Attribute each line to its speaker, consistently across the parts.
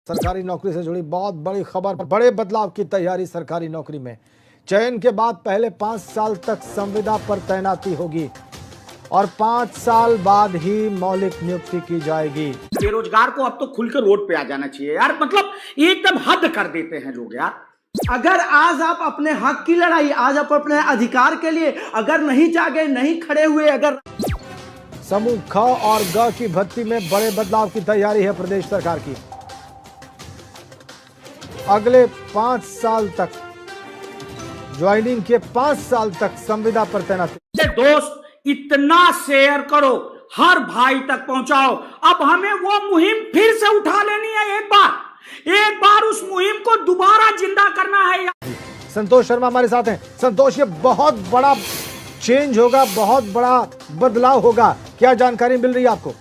Speaker 1: सरकारी नौकरी से जुड़ी बहुत बड़ी खबर। बड़े बदलाव की तैयारी सरकारी नौकरी में। चयन के बाद पहले 5 साल तक संविदा पर तैनाती होगी और 5 साल बाद ही मौलिक नियुक्ति की जाएगी।
Speaker 2: बेरोजगार को अब तो खुलकर रोड पे आ जाना चाहिए यार, मतलब एकदम हद कर देते हैं लोग यार।
Speaker 3: अगर आज आप अपने हक की लड़ाई, आज आप अपने अधिकार के लिए अगर नहीं जागे, नहीं खड़े हुए, अगर
Speaker 1: समूह ख और ग की भर्ती में बड़े बदलाव की तैयारी है प्रदेश सरकार की। अगले 5 साल तक ज्वाइनिंग के 5 साल तक संविदा पर तैनाती।
Speaker 2: दोस्त इतना शेयर करो, हर भाई तक पहुंचाओ। अब हमें वो मुहिम फिर से उठा लेनी है। एक बार उस मुहिम को दोबारा जिंदा करना है यार।
Speaker 1: संतोष शर्मा हमारे साथ हैं। संतोष, ये बहुत बड़ा चेंज होगा, बहुत बड़ा बदलाव होगा, क्या जानकारी मिल रही है आपको?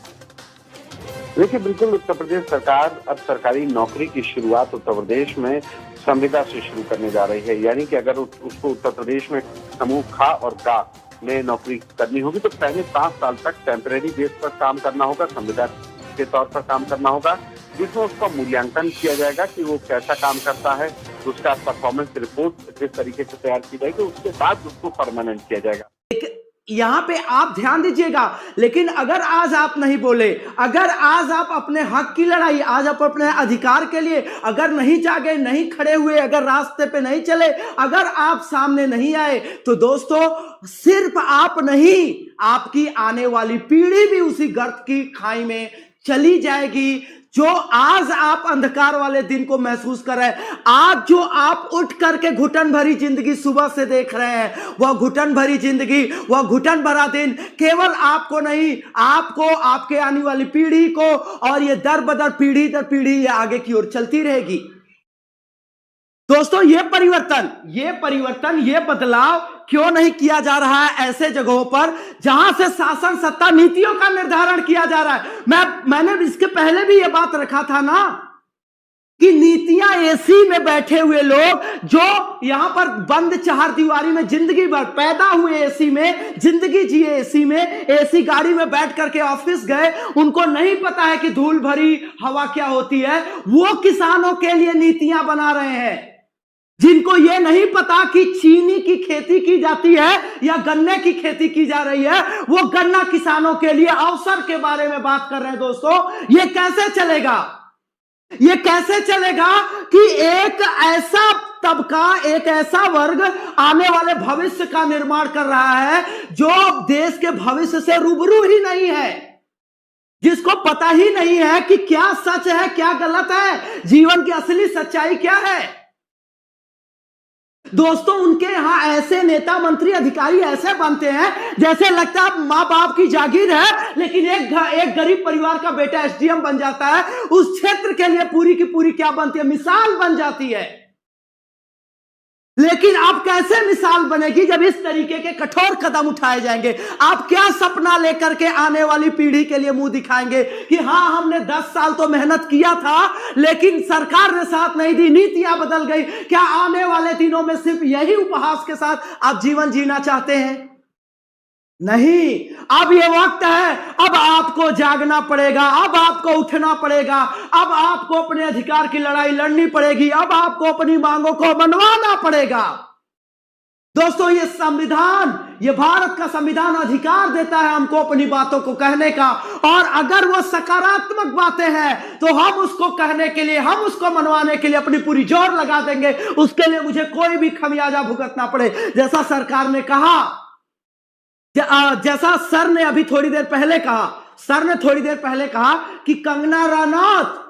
Speaker 4: देखिए, बिल्कुल उत्तर प्रदेश सरकार अब सरकारी नौकरी की शुरुआत उत्तर प्रदेश में संविदा से शुरू करने जा रही है। यानी कि अगर उसको उत्तर प्रदेश में समूह ख और ग में नौकरी करनी होगी तो पहले 5 साल तक टेम्परेरी बेस पर काम करना होगा, संविदा के तौर पर काम करना होगा, जिसमें उसका मूल्यांकन किया जाएगा कि वो कैसा काम करता है, उसका परफॉर्मेंस रिपोर्ट किस तरीके से तैयार की जाएगी, उसके बाद उसको परमानेंट किया जाएगा।
Speaker 3: यहां पे आप ध्यान दीजिएगा। लेकिन अगर आज आप नहीं बोले, अगर आज आप अपने हक की लड़ाई, आज आप अपने अधिकार के लिए अगर नहीं जागे, नहीं खड़े हुए, अगर रास्ते पे नहीं चले, अगर आप सामने नहीं आए, तो दोस्तों सिर्फ आप नहीं, आपकी आने वाली पीढ़ी भी उसी गर्त की खाई में चली जाएगी। जो आज आप अंधकार वाले दिन को महसूस कर रहे हैं, आज जो आप उठ करके घुटन भरी जिंदगी सुबह से देख रहे हैं, वह घुटन भरी जिंदगी, वह घुटन भरा दिन केवल आपको नहीं, आपको, आपके आने वाली पीढ़ी को, और ये दर बदर पीढ़ी दर पीढ़ी ये आगे की ओर चलती रहेगी। दोस्तों, ये परिवर्तन, ये बदलाव क्यों नहीं किया जा रहा है ऐसे जगहों पर जहां से शासन सत्ता नीतियों का निर्धारण किया जा रहा है? मैंने इसके पहले भी ये बात रखा था ना कि नीतियां एसी में बैठे हुए लोग, जो यहां पर बंद चार दीवारी में जिंदगी भर पैदा हुए, एसी में जिंदगी जिए, एसी में, एसी गाड़ी में बैठ करके ऑफिस गए, उनको नहीं पता है कि धूल भरी हवा क्या होती है। वो किसानों के लिए नीतियां बना रहे हैं, जिनको ये नहीं पता कि चीनी की खेती की जाती है या गन्ने की खेती की जा रही है, वो गन्ना किसानों के लिए अवसर के बारे में बात कर रहे हैं। दोस्तों, ये कैसे चलेगा? ये कैसे चलेगा कि एक ऐसा तबका, एक ऐसा वर्ग आने वाले भविष्य का निर्माण कर रहा है जो देश के भविष्य से रूबरू ही नहीं है, जिसको पता ही नहीं है कि क्या सच है, क्या गलत है, जीवन की असली सच्चाई क्या है। दोस्तों, उनके यहां ऐसे नेता, मंत्री, अधिकारी ऐसे बनते हैं जैसे लगता है मां बाप की जागीर है, लेकिन एक गरीब परिवार का बेटा एसडीएम बन जाता है, उस क्षेत्र के लिए पूरी की पूरी क्या बनती है, मिसाल बन जाती है। लेकिन अब कैसे मिसाल बनेगी जब इस तरीके के कठोर कदम उठाए जाएंगे? आप क्या सपना लेकर के आने वाली पीढ़ी के लिए मुंह दिखाएंगे कि हां, हमने 10 साल तो मेहनत किया था लेकिन सरकार ने साथ नहीं दी, नीतियां बदल गई। क्या आने वाले दिनों में सिर्फ यही उपहास के साथ आप जीवन जीना चाहते हैं? नहीं, अब ये वक्त है, अब आपको जागना पड़ेगा, अब आपको उठना पड़ेगा, अब आपको अपने अधिकार की लड़ाई लड़नी पड़ेगी, अब आपको अपनी मांगों को मनवाना पड़ेगा। दोस्तों, ये संविधान, ये भारत का संविधान अधिकार देता है हमको अपनी बातों को कहने का, और अगर वो सकारात्मक बातें हैं तो हम उसको कहने के लिए, हम उसको मनवाने के लिए अपनी पूरी जोर लगा देंगे। उसके लिए मुझे कोई भी खमियाजा भुगतना पड़े। जैसा सरकार ने कहा, जैसा सर ने अभी थोड़ी देर पहले कहा कि कंगना रनौत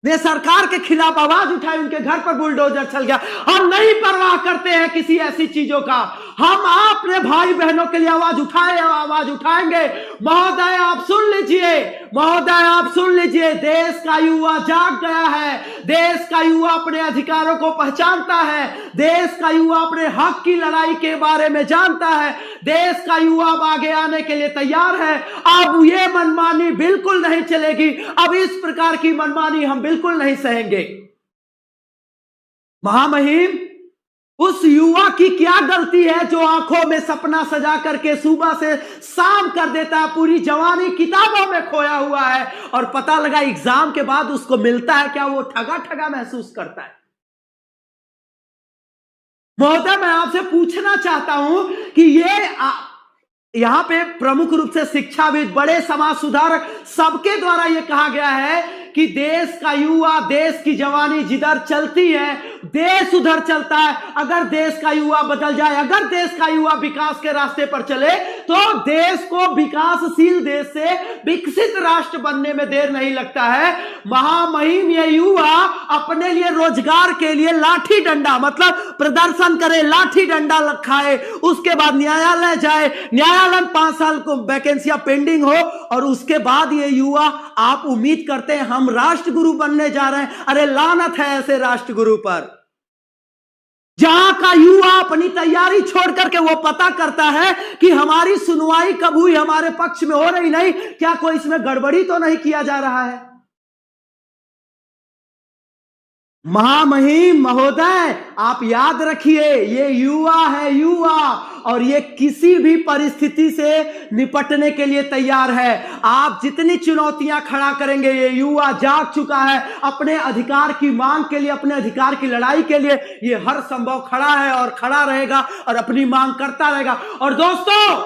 Speaker 3: ने सरकार के खिलाफ आवाज उठाई, उनके घर पर बुलडोजर चल गया। हम नहीं परवाह करते हैं किसी ऐसी चीजों का, हम अपने भाई बहनों के लिए आवाज उठाएंगे। महोदय, आप सुन लीजिए, देश का युवा जाग गया है, देश का युवा अपने अधिकारों को पहचानता है, देश का युवा अपने हक की लड़ाई के बारे में जानता है, देश का युवा अब आगे आने के लिए तैयार है। अब ये मनमानी बिल्कुल नहीं चलेगी, अब इस प्रकार की मनमानी हम बिल्कुल नहीं सहेंगे। महामहिम उस युवा की क्या गलती है जो आंखों में सपना सजा करके सुबह से शाम कर देता है, पूरी जवानी किताबों में खोया हुआ है और पता लगा एग्जाम के बाद उसको मिलता है क्या, वो ठगा ठगा महसूस करता है। महोदय, मैं आपसे पूछना चाहता हूं कि ये यहां पे प्रमुख रूप से शिक्षाविद, बड़े समाज सुधारक, सबके द्वारा यह कहा गया है कि देश का युवा, देश की जवानी जिधर चलती है देश उधर चलता है। अगर देश का युवा बदल जाए, अगर देश का युवा विकास के रास्ते पर चले तो देश को विकासशील देश से विकसित राष्ट्र बनने में देर नहीं लगता है। महामहिम ये युवा अपने लिए रोजगार के लिए लाठी डंडा, मतलब प्रदर्शन करे, लाठी डंडा खाए, उसके बाद न्यायालय जाए, न्यायालय में 5 साल को वैकेंसियां पेंडिंग हो और उसके बाद ये युवा आप उम्मीद करते हैं हम राष्ट्रगुरु बनने जा रहे हैं। अरे लानत है ऐसे राष्ट्रगुरु पर। जहां का युवा अपनी तैयारी छोड़ करके वो पता करता है कि हमारी सुनवाई कब हुई, हमारे पक्ष में हो रही नहीं, क्या कोई इसमें गड़बड़ी तो नहीं किया जा रहा है। महामहिम महोदय, आप याद रखिए, ये युवा है, युवा, और ये किसी भी परिस्थिति से निपटने के लिए तैयार है। आप जितनी चुनौतियां खड़ा करेंगे, ये युवा जाग चुका है अपने अधिकार की मांग के लिए, अपने अधिकार की लड़ाई के लिए। ये हर संभव खड़ा है और खड़ा रहेगा और अपनी मांग करता रहेगा। और दोस्तों,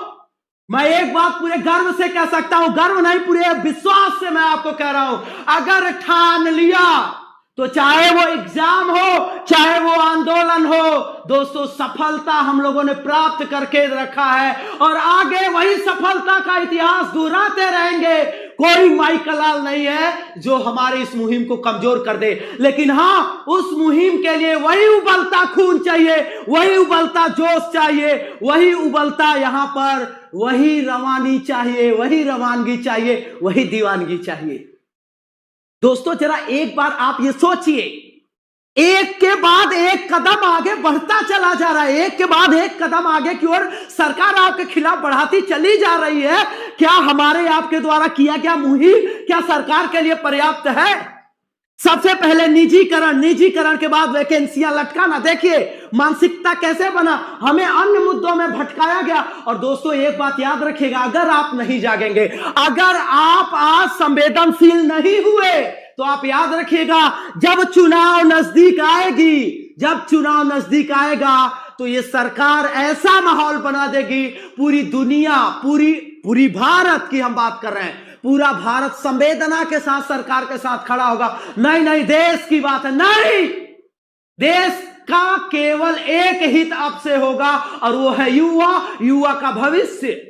Speaker 3: मैं एक बात पूरे गर्व से कह सकता हूं, गर्व नहीं पूरे विश्वास से मैं आपको कह रहा हूं, अगर ठान लिया तो चाहे वो एग्जाम हो, चाहे वो आंदोलन हो, दोस्तों सफलता हम लोगों ने प्राप्त करके रखा है और आगे वही सफलता का इतिहास दोहराते रहेंगे। कोई माइकलाल नहीं है जो हमारे इस मुहिम को कमजोर कर दे, लेकिन हां, उस मुहिम के लिए वही उबलता खून चाहिए, वही उबलता जोश चाहिए, वही उबलता यहां पर वही रवानी चाहिए, वही रवानगी चाहिए, वही दीवानगी चाहिए। दोस्तों, जरा एक बार आप ये सोचिए, एक के बाद एक कदम आगे बढ़ता चला जा रहा है, एक के बाद एक कदम आगे की ओर सरकार आपके खिलाफ बढ़ाती चली जा रही है। क्या हमारे आपके द्वारा किया गया मुहिम क्या सरकार के लिए पर्याप्त है? सबसे पहले निजीकरण, निजीकरण के बाद वैकेंसियां लटकाना। देखिए मानसिकता कैसे बना, हमें अन्य मुद्दों में भटकाया गया। और दोस्तों एक बात याद रखिएगा, अगर आप नहीं जागेंगे, अगर आप आज संवेदनशील नहीं हुए, तो आप याद रखिएगा जब चुनाव नजदीक आएगी, जब चुनाव नजदीक आएगा तो ये सरकार ऐसा माहौल बना देगी, पूरी दुनिया, पूरी भारत की हम बात कर रहे हैं, पूरा भारत संवेदना के साथ सरकार के साथ खड़ा होगा। नहीं नहीं, देश की बात है, नहीं, देश का केवल एक हित अब से होगा और वो है युवा, युवा का भविष्य।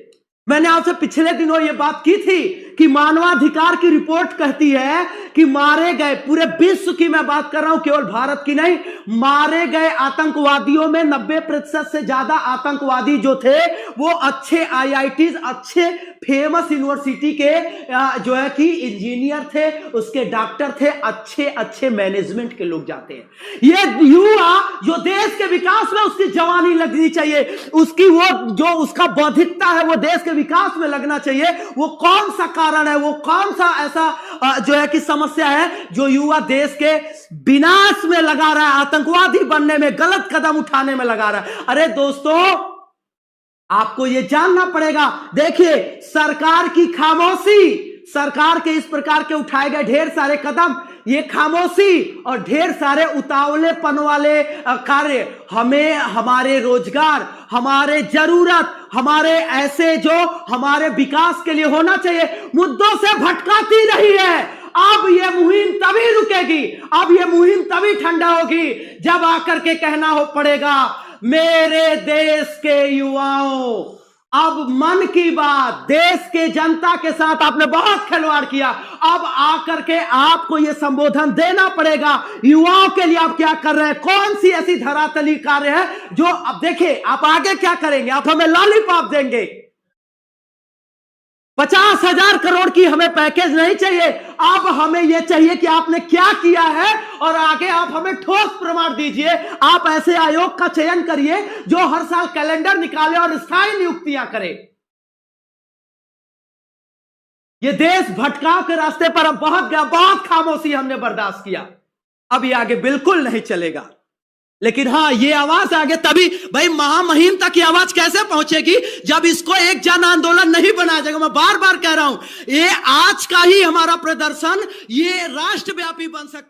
Speaker 3: मैंने आपसे पिछले दिनों ये बात की थी कि मानवाधिकार की रिपोर्ट कहती है कि मारे गए, पूरे विश्व की मैं बात कर रहा हूं, केवल भारत की नहीं, मारे गए आतंकवादियों में 90% से ज्यादा आतंकवादी जो थे वो अच्छे आईआईटीज, अच्छे फेमस यूनिवर्सिटी के जो है कि इंजीनियर थे, उसके डॉक्टर थे, अच्छे अच्छे मैनेजमेंट के लोग जाते हैं। ये युवा जो देश के विकास में उसकी जवानी लगनी चाहिए, उसकी वो जो उसका बौद्धिकता है वो देश के विकास में लगना चाहिए। वो कौन सा कारण है, वो कौन सा ऐसा जो है कि समस्या है जो युवा देश के विनाश में लगा रहा है, आतंकवादी बनने में, गलत कदम उठाने में लगा रहा है? अरे दोस्तों, आपको यह जानना पड़ेगा। देखिए सरकार की खामोशी, सरकार के इस प्रकार के उठाए गए ढेर सारे कदम, ये खामोशी और ढेर सारे उतावलेपन वाले कार्य हमें हमारे रोजगार, हमारे जरूरत, हमारे ऐसे जो हमारे विकास के लिए होना चाहिए मुद्दों से भटकाती रही है। अब ये मुहिम तभी रुकेगी, अब ये मुहिम तभी ठंडा होगी जब आकर के कहना हो पड़ेगा, मेरे देश के युवाओं, अब मन की बात, देश के जनता के साथ आपने बहुत खिलवाड़ किया, अब आकर के आपको यह संबोधन देना पड़ेगा। युवाओं के लिए आप क्या कर रहे हैं, कौन सी ऐसी धरातली कार्य है जो, अब देखिए आप आगे क्या करेंगे, आप हमें लॉलीपॉप देंगे, 50,000 करोड़ की हमें पैकेज नहीं चाहिए, अब हमें यह चाहिए कि आपने क्या किया है और आगे आप हमें ठोस प्रमाण दीजिए। आप ऐसे आयोग का चयन करिए जो हर साल कैलेंडर निकाले और स्थायी नियुक्तियां करे। यह देश भटकाव के रास्ते पर अब बहुत खामोशी हमने बर्दाश्त किया, अब ये आगे बिल्कुल नहीं चलेगा। लेकिन हाँ, ये आवाज आगे तभी भाई महामहिम तक ये आवाज कैसे पहुंचेगी जब इसको एक जन आंदोलन नहीं बनाया जाएगा। मैं बार बार कह रहा हूं, ये आज का ही हमारा प्रदर्शन ये राष्ट्रव्यापी बन सकता है।